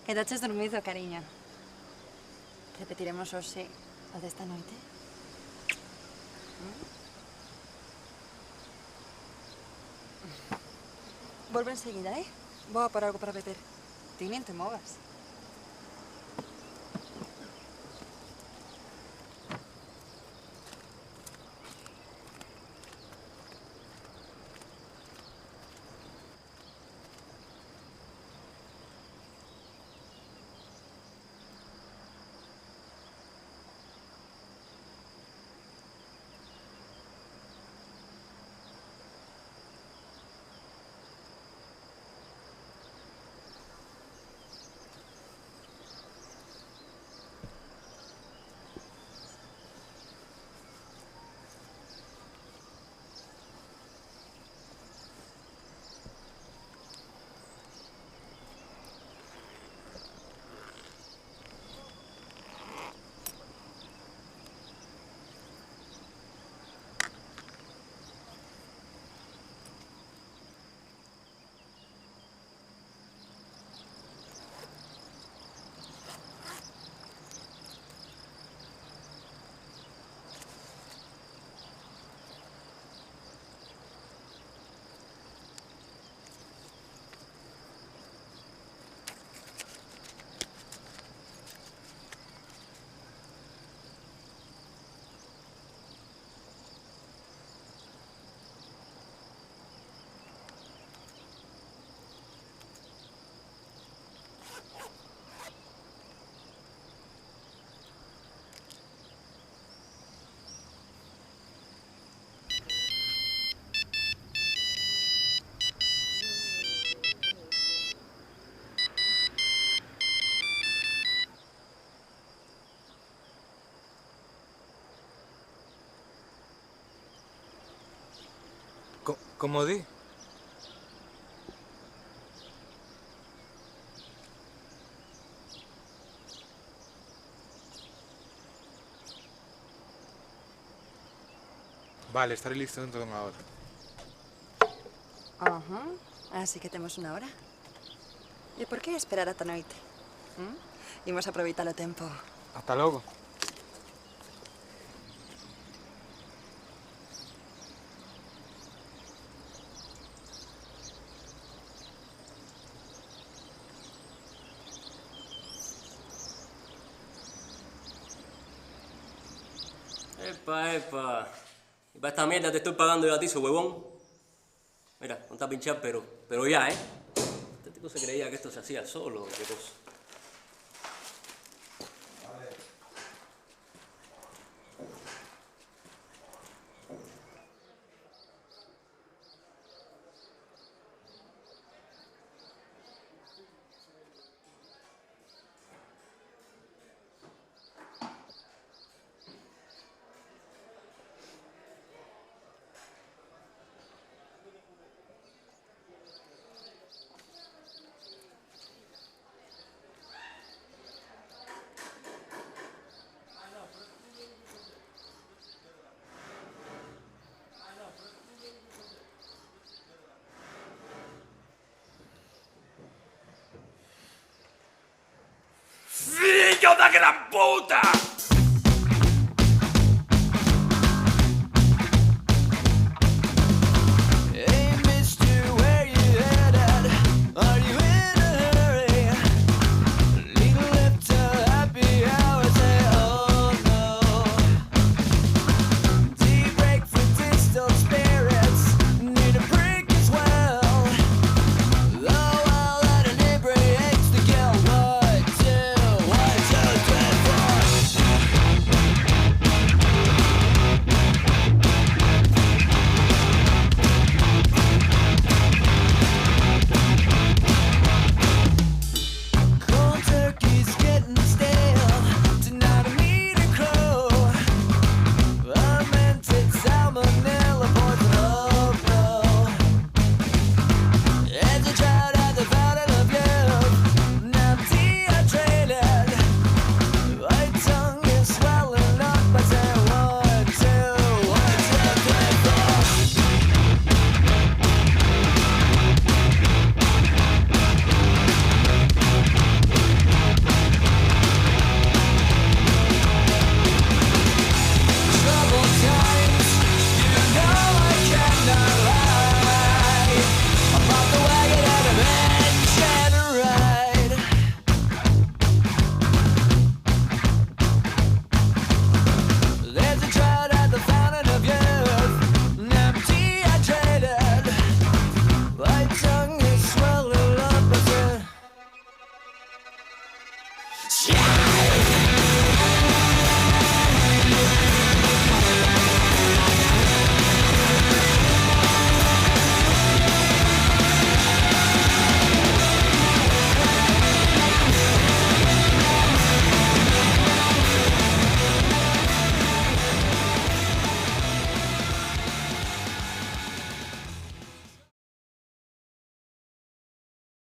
Que t'has dormido, cariño. Repetiremos hoxe o desta noite? Volvo enseguida, eh? Vou a por algo para beber. Ti nin te movas. Como di? Vale, estaré listo dentro de unha hora. Ajá. Así que temos unha hora. E por que esperar ata noite? Imos aproveitar o tempo. Ata logo. Epa, epa. Y para esta mierda te estoy pagando yo a ti, ese huevón. Mira, no está pinchado, pero ya, ¿eh? Este tipo se creía que esto se hacía solo, qué cosa. ¡Fillo de gran puta!